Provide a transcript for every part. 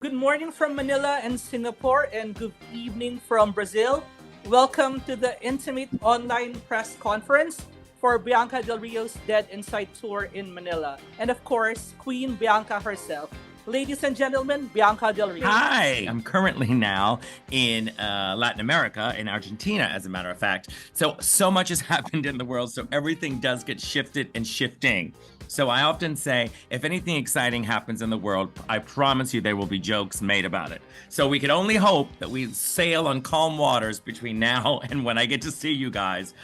Good morning from Manila and Singapore, and good evening from Brazil. Welcome to the intimate online press conference for Bianca Del Rio's Dead Inside Tour in Manila. And of course, Queen Bianca herself. Ladies and gentlemen, Bianca Del Rio. Hi, I'm currently now in Latin America, in Argentina, as a matter of fact. So much has happened in the world, so everything does get shifted and shifting. So I often say, if anything exciting happens in the world, I promise you there will be jokes made about it. So we can only hope that we sail on calm waters between now and when I get to see you guys,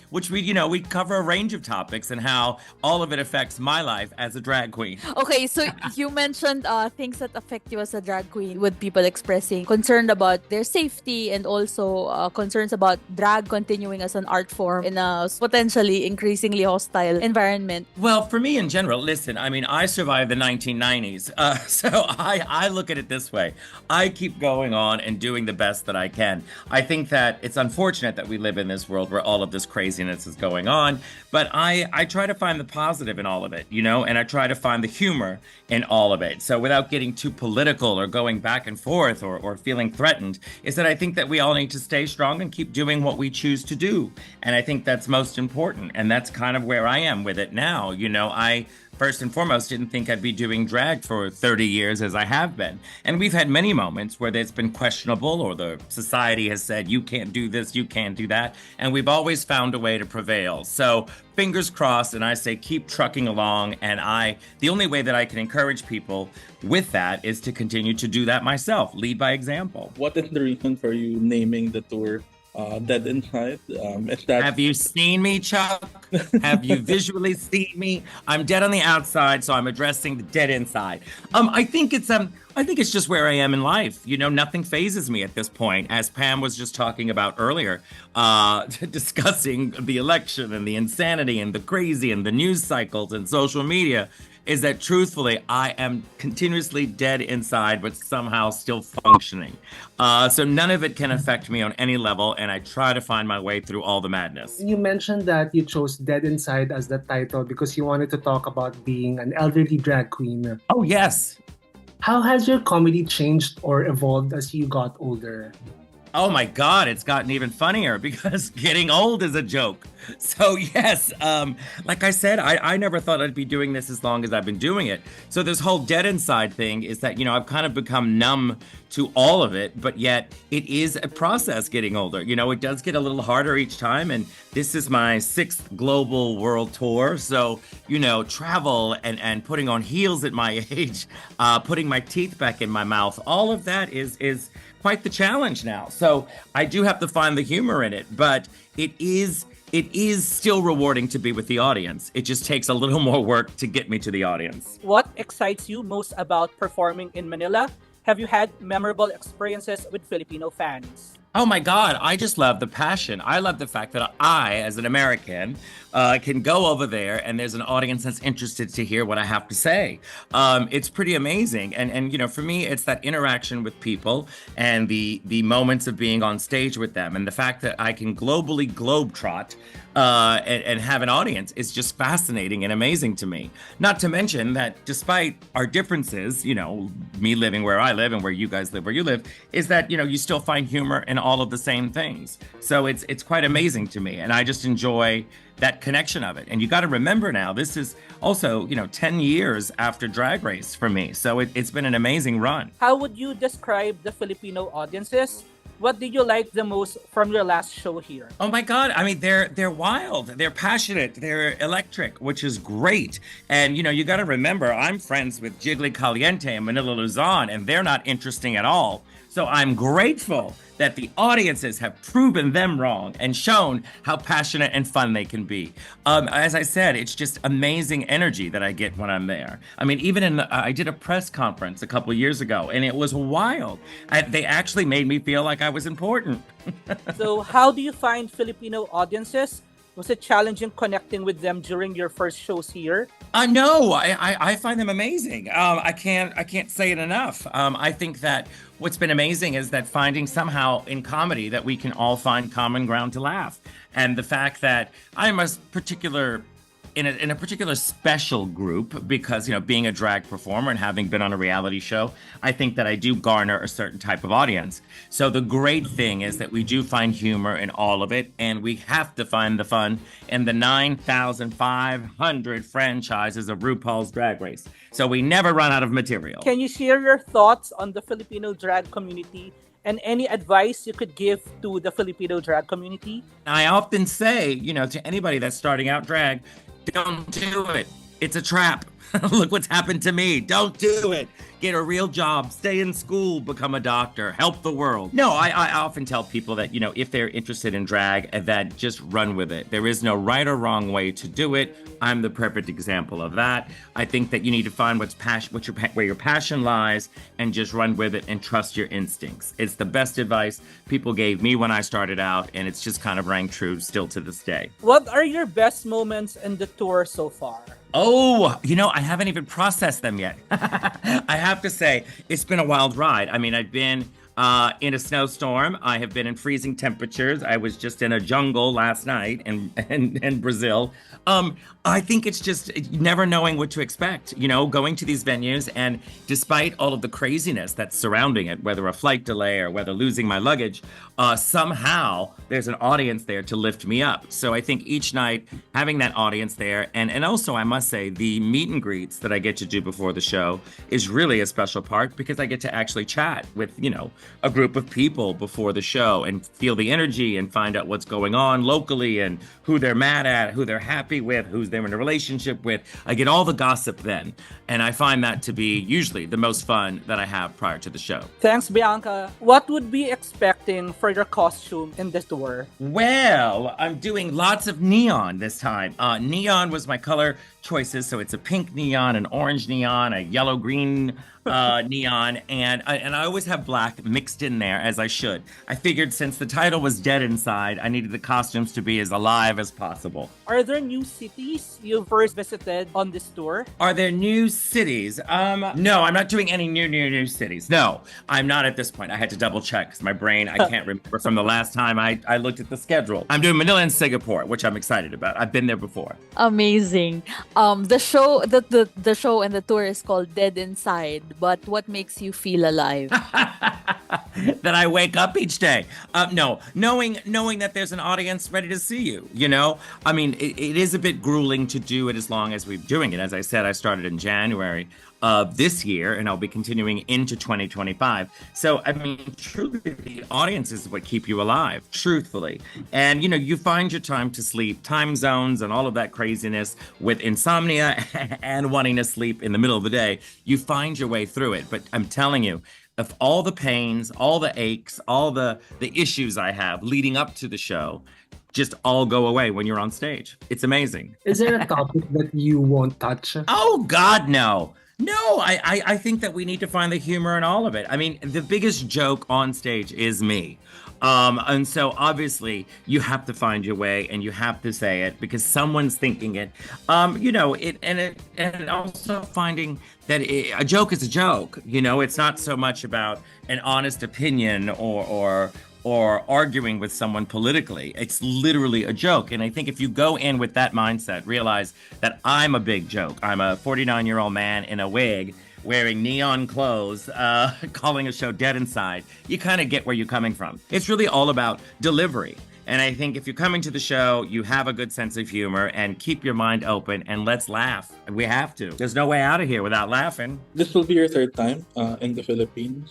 which we cover a range of topics and how all of it affects my life as a drag queen. Okay, so you mentioned things that affect you as a drag queen, with people expressing concern about their safety and also concerns about drag continuing as an art form in a potentially increasingly hostile environment. Well, for me in general, listen, I mean, I survived the 1990s. So I look at it this way. I keep going on and doing the best that I can. I think that it's unfortunate that we live in this world where all of this craziness is going on, but I try to find the positive in all of it, and I try to find the humor in all of it. So without getting too political or going back and forth or feeling threatened, is that I think that we all need to stay strong and keep doing what we choose to do. And I think that's most important. And that's kind of where I am with it now. I first and foremost didn't think I'd be doing drag for 30 years as I have been. And we've had many moments where it's been questionable or the society has said, you can't do this, you can't do that. And we've always found a way to prevail. So fingers crossed, and I say keep trucking along. And the only way that I can encourage people with that is to continue to do that myself, lead by example. What is the reason for you naming the tour Dead Inside? Have you seen me, Chuck? Have you visually seen me? I'm dead on the outside, so I'm addressing the dead inside. I think it's just where I am in life. Nothing phases me at this point. As Pam was just talking about earlier, discussing the election and the insanity and the crazy and the news cycles and social media, is that truthfully, I am continuously dead inside, but somehow still functioning. So none of it can affect me on any level, and I try to find my way through all the madness. You mentioned that you chose Dead Inside as the title because you wanted to talk about being an elderly drag queen. Oh, yes. How has your comedy changed or evolved as you got older? Oh my God, it's gotten even funnier because getting old is a joke. So yes, like I said, I never thought I'd be doing this as long as I've been doing it. So this whole dead inside thing is that, I've kind of become numb to all of it, but yet it is a process getting older. It does get a little harder each time. And this is my 6th global world tour. So, travel and putting on heels at my age, putting my teeth back in my mouth, all of that is quite the challenge now. So I do have to find the humor in it, but it is still rewarding to be with the audience. It just takes a little more work to get me to the audience. What excites you most about performing in Manila? Have you had memorable experiences with Filipino fans? Oh my God, I just love the passion. I love the fact that I, as an American, can go over there and there's an audience that's interested to hear what I have to say. It's pretty amazing. And for me, it's that interaction with people and the moments of being on stage with them. And the fact that I can globally globetrot and have an audience is just fascinating and amazing to me. Not to mention that despite our differences, me living where I live and where you guys live where you live, is that, you still find humor in all of the same things. So it's quite amazing to me. And I just enjoy that connection of it. And you got to remember now, this is also, 10 years after Drag Race for me. So it's been an amazing run. How would you describe the Filipino audiences? What did you like the most from your last show here? Oh my God. I mean, they're wild. They're passionate. They're electric, which is great. And, you got to remember, I'm friends with Jiggly Caliente and Manila Luzon, and they're not interesting at all. So I'm grateful that the audiences have proven them wrong and shown how passionate and fun they can be. As I said, it's just amazing energy that I get when I'm there. I mean, even I did a press conference a couple years ago, and it was wild. They actually made me feel like I was important. So how do you find Filipino audiences? Was it challenging connecting with them during your first shows here? No, I find them amazing. I can't say it enough. I think that what's been amazing is that finding somehow in comedy that we can all find common ground to laugh. And the fact that I'm a particular in a particular special group because, being a drag performer and having been on a reality show, I think that I do garner a certain type of audience. So the great thing is that we do find humor in all of it, and we have to find the fun in the 9,500 franchises of RuPaul's Drag Race. So we never run out of material. Can you share your thoughts on the Filipino drag community and any advice you could give to the Filipino drag community? I often say, to anybody that's starting out drag, don't do it. It's a trap. Look what's happened to me. Don't do it. Get a real job, stay in school, become a doctor, help the world. No, I often tell people that, if they're interested in drag, that just run with it. There is no right or wrong way to do it. I'm the perfect example of that. I think that you need to find where your passion lies and just run with it and trust your instincts. It's the best advice people gave me when I started out, and it's just kind of rang true still to this day. What are your best moments in the tour so far? Oh, I haven't even processed them yet. I have to say, it's been a wild ride. I mean, I've been in a snowstorm. I have been in freezing temperatures. I was just in a jungle last night in Brazil. I think it's just never knowing what to expect, going to these venues. And despite all of the craziness that's surrounding it, whether a flight delay or whether losing my luggage, somehow there's an audience there to lift me up. So I think each night having that audience there, and also I must say the meet and greets that I get to do before the show is really a special part because I get to actually chat with, a group of people before the show and feel the energy and find out what's going on locally and who they're mad at, who they're happy with, who's they're in a relationship with. I get all the gossip then. And I find that to be usually the most fun that I have prior to the show. Thanks, Bianca. What would be expecting for your costume in this tour? Well, I'm doing lots of neon this time. Neon was my color choices. So it's a pink neon, an orange neon, a yellow-green neon, and I always have black mixed in there, as I should. I figured since the title was Dead Inside, I needed the costumes to be as alive as possible. Are there new cities you first visited on this tour? Are there new cities? No, I'm not doing any new cities. No, I'm not at this point. I had to double check because my brain, I can't remember from the last time I looked at the schedule. I'm doing Manila and Singapore, which I'm excited about. I've been there before. Amazing. The show and the tour is called Dead Inside, but what makes you feel alive? That I wake up each day. No, knowing that there's an audience ready to see you, I mean, it is a bit grueling to do it as long as we're doing it. As I said, I started in January of this year, and I'll be continuing into 2025. So, I mean, truly, the audience is what keep you alive, truthfully. And, you find your time to sleep, time zones and all of that craziness with insomnia and wanting to sleep in the middle of the day. You find your way through it. But I'm telling you, of all the pains, all the aches, all the issues I have leading up to the show, just all go away when you're on stage. It's amazing. Is there a topic that you won't touch? Oh, God, no. No, I think that we need to find the humor in all of it. I mean, the biggest joke on stage is me. And so obviously you have to find your way and you have to say it because someone's thinking it. And also finding that a joke is a joke. It's not so much about an honest opinion or arguing with someone politically. It's literally a joke. And I think if you go in with that mindset, realize that I'm a big joke. I'm a 49-year-old man in a wig wearing neon clothes, calling a show Dead Inside, you kind of get where you're coming from. It's really all about delivery. And I think if you're coming to the show, you have a good sense of humor and keep your mind open and let's laugh. We have to. There's no way out of here without laughing. This will be your third time in the Philippines.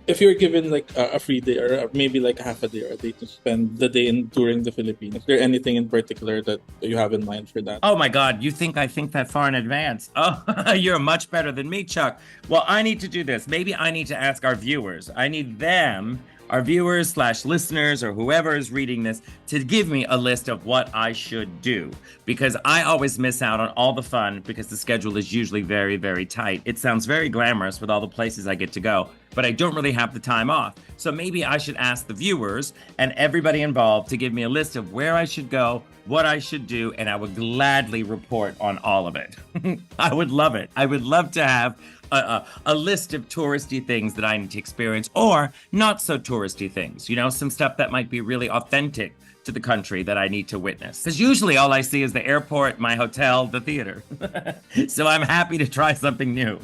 If you're given like a free day or maybe like half a day or a day to spend the day in touring the Philippines, is there anything in particular that you have in mind for that? Oh my God, you think I think that far in advance? Oh, you're much better than me, Chuck. Well, I need to do this. Maybe I need to ask our viewers. I need them, our viewers / listeners or whoever is reading this, to give me a list of what I should do. Because I always miss out on all the fun because the schedule is usually very, very tight. It sounds very glamorous with all the places I get to go, but I don't really have the time off. So maybe I should ask the viewers and everybody involved to give me a list of where I should go, what I should do, and I would gladly report on all of it. I would love it. I would love to have a list of touristy things that I need to experience or not so touristy things, some stuff that might be really authentic to the country that I need to witness. Because usually all I see is the airport, my hotel, the theater. So I'm happy to try something new.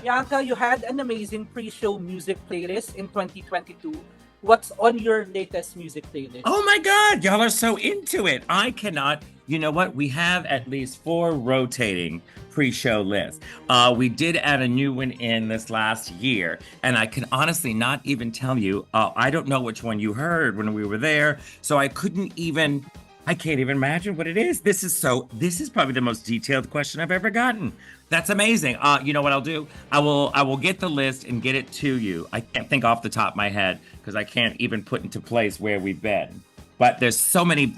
Bianca, you had an amazing pre-show music playlist in 2022. What's on your latest music playlist? Oh my God, y'all are so into it. I cannot, you know what? We have at least 4 rotating pre-show lists. We did add a new one in this last year, and I can honestly not even tell you, I don't know which one you heard when we were there, so I can't even imagine what it is. This is probably the most detailed question I've ever gotten. That's amazing. You know what I'll do? I will get the list and get it to you. I can't think off the top of my head because I can't even put into place where we've been. But there's so many,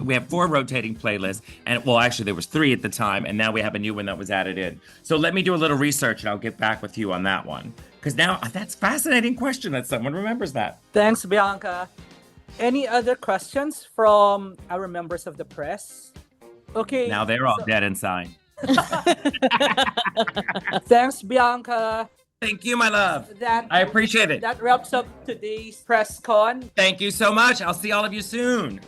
we have 4 rotating playlists, and well, actually there was 3 at the time, and now we have a new one that was added in. So let me do a little research and I'll get back with you on that one. Because now, that's a fascinating question that someone remembers that. Thanks, Bianca. Any other questions from our members of the press? Okay. Now they're all dead inside. Thanks, Bianca. Thank you, my love. I appreciate it. That wraps up today's press con. Thank you so much. I'll see all of you soon.